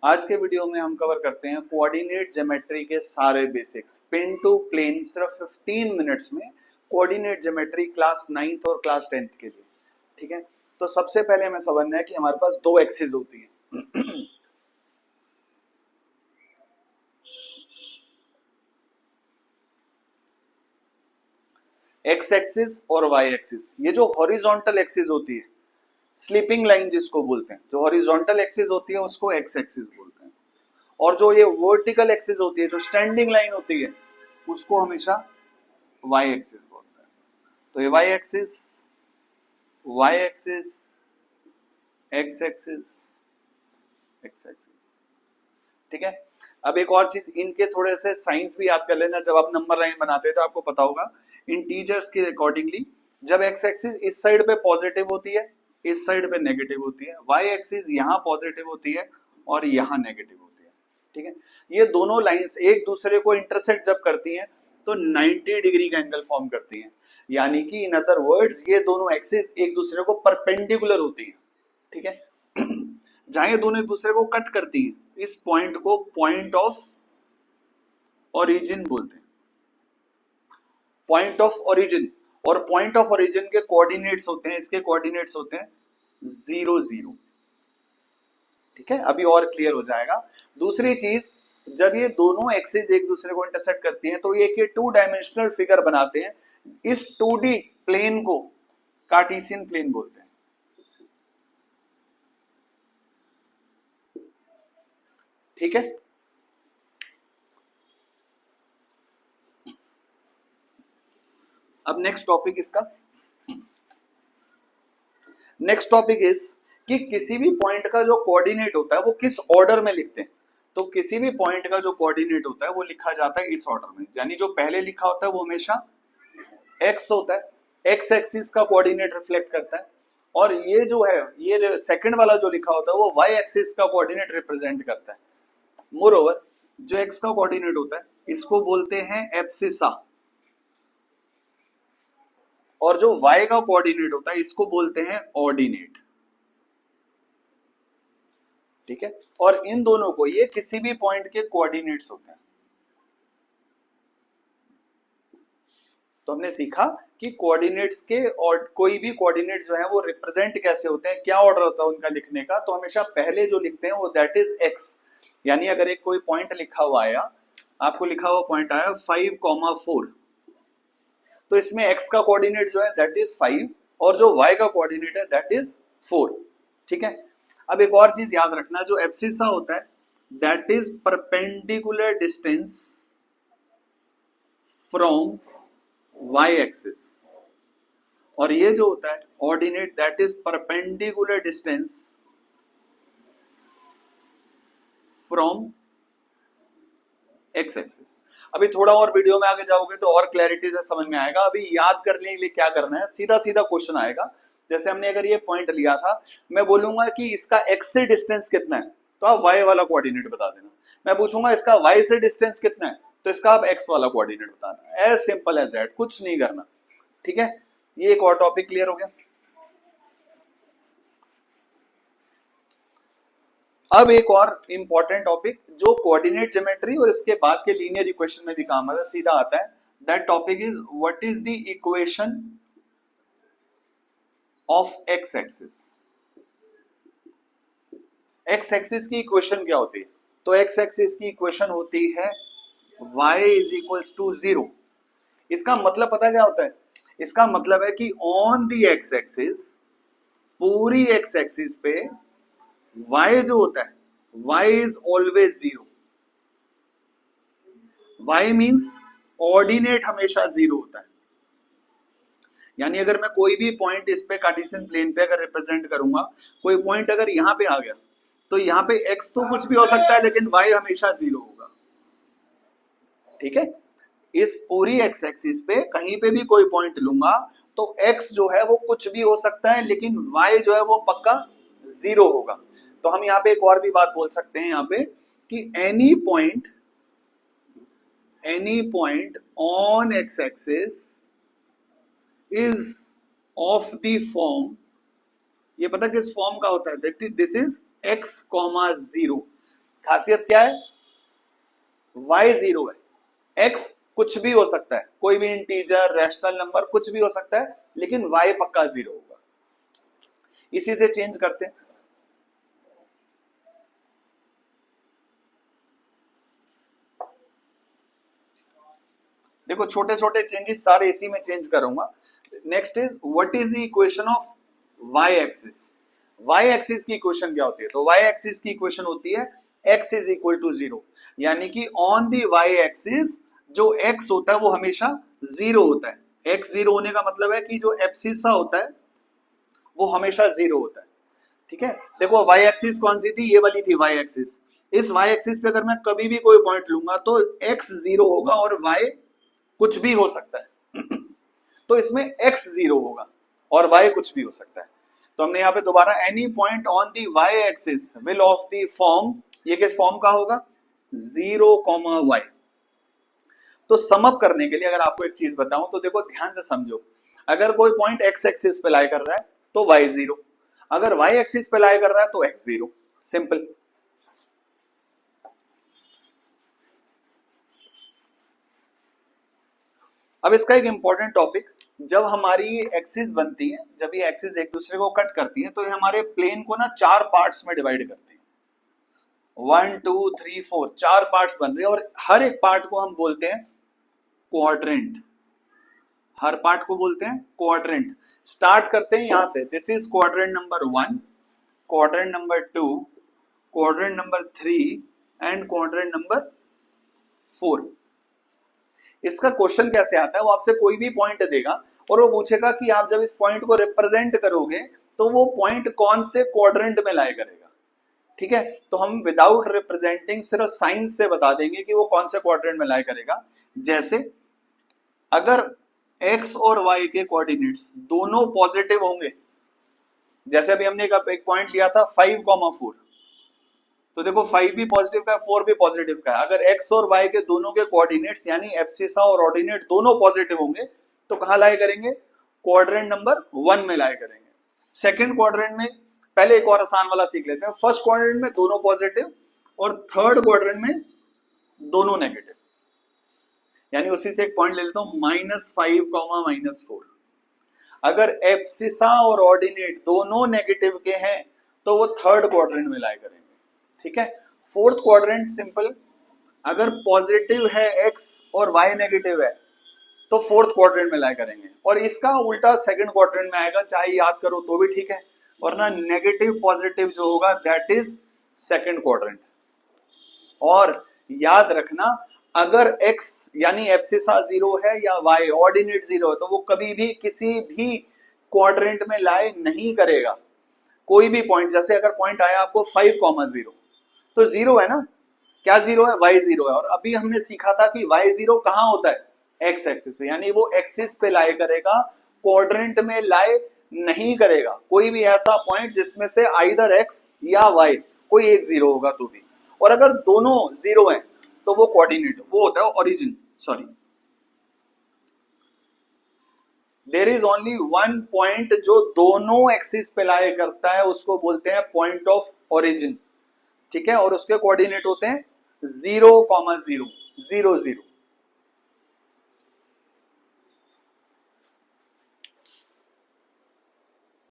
आज के वीडियो में हम कवर करते हैं कोऑर्डिनेट ज्योमेट्री के सारे बेसिक्स पिन टू प्लेन, सिर्फ 15 मिनट्स में। कोऑर्डिनेट ज्योमेट्री क्लास 9th और क्लास 10th के लिए, ठीक है। तो सबसे पहले हमें समझना है कि हमारे पास दो एक्सिस होती है एक्स एक्सिस और वाई एक्सिस। ये जो हॉरिजॉन्टल एक्सिस होती है, स्लीपिंग लाइन जिसको बोलते हैं, जो हॉरिजॉन्टल एक्सिस होती है उसको एक्स एक्सिस बोलते हैं, और जो ये वर्टिकल एक्सिस होती है, जो स्टैंडिंग लाइन होती है, उसको हमेशा वाई एक्सिस बोलते हैं। तो ये Y axis, Y axis, X axis, X axis, ठीक है। अब एक और चीज, इनके थोड़े से साइंस भी याद कर लेना। जब आप नंबर लाइन बनाते हैं तो आपको पता होगा इंटीजर्स के अकॉर्डिंगली, जब एक्स एक्सिस इस साइड पे पॉजिटिव होती है, इस साइड पे नेगेटिव होती है, वाई एक्सिस यहाँ पॉजिटिव होती है और यहाँ नेगेटिव होती है, ठीक है। ये दोनों लाइंस एक दूसरे को इंटरसेक्ट जब करती हैं तो 90 डिग्री का एंगल फॉर्म करती हैं, यानी कि इन अदर वर्ड्स ये दोनों एक्सिस एक दूसरे को परपेंडिकुलर होती हैं, ठीक है। जहां ये दोनों एक दूसरे को कट करती हैं, इस पॉइंट को पॉइंट ऑफ ओरिजिन बोलते हैं, पॉइंट ऑफ ओरिजिन। और पॉइंट ऑफ ओरिजिन के कोऑर्डिनेट्स होते हैं, इसके कोऑर्डिनेट्स होते हैं 0 0, ठीक है। अभी और क्लियर हो जाएगा। दूसरी चीज, जब ये दोनों एक्सिस एक दूसरे को इंटरसेक्ट करती हैं तो ये 2 डायमेंशनल फिगर बनाते हैं। इस 2D प्लेन को कार्टेशियन प्लेन बोलते हैं, ठीक है। अब नेक्स्ट टॉपिक इसका, नेक्स्ट टॉपिक इज कि किसी भी पॉइंट का जो कोऑर्डिनेट होता है वो किस ऑर्डर में लिखते हैं। तो किसी भी पॉइंट का जो कोऑर्डिनेट होता है वो लिखा जाता है इस ऑर्डर में, यानी जो पहले लिखा होता है वो हमेशा एक्स होता है, एक्स एक्सिस का कोऑर्डिनेट रिफ्लेक्ट करता है। और ये जो है, ये सेकंड वाला जो लिखा होता है वो वाई एक्सिस का कोऑर्डिनेट रिप्रेजेंट करता है। मोर ओवर, जो एक्स का कोऑर्डिनेट होता है इसको बोलते हैं एब्सिसा, और जो y का कोऑर्डिनेट होता है इसको बोलते हैं ऑर्डिनेट, ठीक है। और इन दोनों को, ये किसी भी पॉइंट के कोऑर्डिनेट्स होते हैं। तो हमने सीखा कि कोऑर्डिनेट्स के, और कोई भी कोऑर्डिनेट जो है वो रिप्रेजेंट कैसे होते हैं, क्या ऑर्डर होता है उनका लिखने का। तो हमेशा पहले जो लिखते हैं वो दैट इज एक्स, यानी अगर एक कोई पॉइंट लिखा हुआ आया, आपको लिखा हुआ पॉइंट आया 5,4, तो इसमें x का कोऑर्डिनेट जो है दैट इज 5 और जो y का कोऑर्डिनेट है दैट इज 4, ठीक है। अब एक और चीज याद रखना, जो एब्सिसा होता है that is perpendicular distance from y axis, और ये जो होता है ordinate that is perpendicular distance from x axis. अभी थोड़ा और वीडियो में आगे जाओगे तो और क्लैरिटी से समझ में आएगा। अभी याद करने के लिए क्या करना है, सीधा सीधा क्वेश्चन आएगा। जैसे हमने अगर ये पॉइंट लिया था, मैं बोलूंगा कि इसका x से डिस्टेंस कितना है, तो आप y वाला कोऑर्डिनेट बता देना। मैं पूछूंगा इसका y से डिस्टेंस कितना है, तो इसका आप x वाला कोऑर्डिनेट बताना। एज सिंपल एज दैट, कुछ नहीं करना, ठीक है। ये एक और टॉपिक क्लियर हो गया। अब एक और इंपॉर्टेंट टॉपिक जो कोऑर्डिनेट ज्योमेट्री और इसके बाद के लीनियर इक्वेशन में भी काम आता है, सीधा आता है। That topic is what is the equation of x axis. X axis की इक्वेशन क्या होती है? तो एक्स एक्सिस की इक्वेशन होती है y इज इक्वल्स टू 0। इसका मतलब पता क्या होता है? इसका मतलब है कि ऑन दी एक्स एक्सिस, पूरी एक्स एक्सिस पे y जो होता है, y is always 0। y means ordinate हमेशा 0 होता है। यानी अगर मैं कोई भी पॉइंट इस पे कार्टेशियन प्लेन पे अगर रिप्रेजेंट करूंगा, कोई पॉइंट अगर यहां पे आ गया, तो यहाँ पे x तो कुछ भी हो सकता है लेकिन y हमेशा 0 होगा, ठीक है। इस पूरी x एक्सिस पे कहीं पे भी कोई पॉइंट लूंगा तो x जो है वो कुछ भी हो सकता है लेकिन y जो है वो पक्का 0 होगा। तो हम यहाँ पे एक और भी बात बोल सकते हैं यहाँ पे कि any point on x axis is of the form, ये पता किस फॉर्म का होता है? This is x, 0। खासियत क्या है, y जीरो है, x कुछ भी हो सकता है, कोई भी इंटीजर रैशनल नंबर कुछ भी हो सकता है, लेकिन y पक्का जीरो होगा। इसी से चेंज करते हैं। देखो छोटे छोटे चेंजेस सारे इसी में चेंज करूंगा। Next is what is the equation of y axis. y axis की इक्वेशन क्या होती है, तो y एक्सिस की इक्वेशन होती है x is equal to zero, यानी कि ऑन दी y एक्सिस जो x होता है वो हमेशा जीरो होता है। x जीरो होने का मतलब है कि जो एब्सिसा होता है वो हमेशा जीरो होता है। ठीक है, देखो y एक्सिस कौन सी थी, ये वाली थी y एक्सिस। इस y एक्सिस पे अगर मैं कभी भी कोई पॉइंट लूंगा तो x जीरो होगा और y कुछ भी हो सकता है तो इसमें x जीरो होगा और y कुछ भी हो सकता है। तो हमने यहाँ पे दोबारा any point on the y axis will of the form, ये किस फॉर्म का होगा, 0, y। तो सम अप करने के लिए अगर आपको एक चीज बताऊं तो देखो ध्यान से समझो, अगर कोई पॉइंट x एक्सिस पे लाई कर रहा है तो y जीरो, अगर y एक्सिस पे लाई कर रहा है तो x जीरो, सिंपल। अब इसका एक इंपॉर्टेंट टॉपिक, जब हमारी एक्सिस बनती है, जब ये एक्सिस एक दूसरे को कट करती है तो ये हमारे प्लेन को ना चार पार्ट्स में डिवाइड करती है, 1 2 3 4 चार पार्ट्स बन रहे हैं और हर एक पार्ट को हम बोलते हैं क्वाड्रेंट, हर पार्ट को बोलते हैं क्वाड्रेंट। स्टार्ट करते हैं यहां से, this is quadrant number 1, quadrant number 2, quadrant number 3 and quadrant number 4। इसका क्वेश्चन कैसे आता है, वो आपसे कोई भी पॉइंट देगा और वो पूछेगा कि आप जब इस पॉइंट को रिप्रेजेंट करोगे तो वो पॉइंट कौन से क्वाड्रेंट में लाया करेगा। ठीक है, तो हम विदाउट रिप्रेजेंटिंग सिर्फ साइन से बता देंगे कि वो कौन से क्वाड्रेंट में लाया करेगा। जैसे अगर x और y के कोऑर्डिनेट्स दोनों पॉजिटिव होंगे, जैसे अभी हमने एक पॉइंट लिया था 5,4, तो देखो 5 भी पॉजिटिव का है 4 भी पॉजिटिव का है। अगर x और y के दोनों के कोऑर्डिनेट्स यानी एब्सिसा और ऑर्डिनेट दोनों पॉजिटिव होंगे तो कहां लाए करेंगे, क्वाड्रेंट नंबर 1 में लाए करेंगे। सेकंड क्वाड्रेंट में, पहले एक और आसान वाला सीख लेते हैं, फर्स्ट क्वाड्रेंट में दोनों पॉजिटिव और थर्ड क्वाड्रेंट में दोनों नेगेटिव, यानी उसी से एक पॉइंट ले लेता हूं -5, -4। अगर एब्सिसा और ऑर्डिनेट दोनों नेगेटिव के हैं तो वो थर्ड क्वाड्रेंट में लाए करेंगे। ठीक है, फोर्थ क्वाड्रेंट सिंपल, अगर पॉजिटिव है x और y नेगेटिव है तो फोर्थ क्वाड्रेंट में लाया करेंगे, और इसका उल्टा सेकंड क्वाड्रेंट में आएगा, चाहे याद करो तो भी ठीक है, वरना नेगेटिव पॉजिटिव जो होगा दैट इज सेकंड क्वाड्रेंट। और याद रखना अगर x यानी एब्सिसा जीरो है या y ऑर्डिनेट जीरो है तो वो कभी भी किसी भी क्वाड्रेंट में लाए नहीं करेगा। कोई भी पॉइंट, जैसे अगर पॉइंट आया आपको 5,0 तो जीरो है ना, क्या जीरो है, y जीरो है। और अभी हमने सीखा था कि y जीरो कहां होता है, x एक्सिस पे, यानी वो एक्सिस पे लाए करेगा, क्वाड्रेंट में लाए नहीं करेगा। कोई भी ऐसा पॉइंट जिसमें से आइदर x या y कोई एक जीरो होगा तो भी, और अगर दोनों जीरो हैं तो वो कोऑर्डिनेट, वो होता है origin, sorry, there is only one point जो दोनों एक्सिस पे लाए करता है, उसको बोलते हैं पॉइंट ऑफ ओरिजिन। ठीक है, और उसके कोऑर्डिनेट होते हैं 0, 0, 0, 0।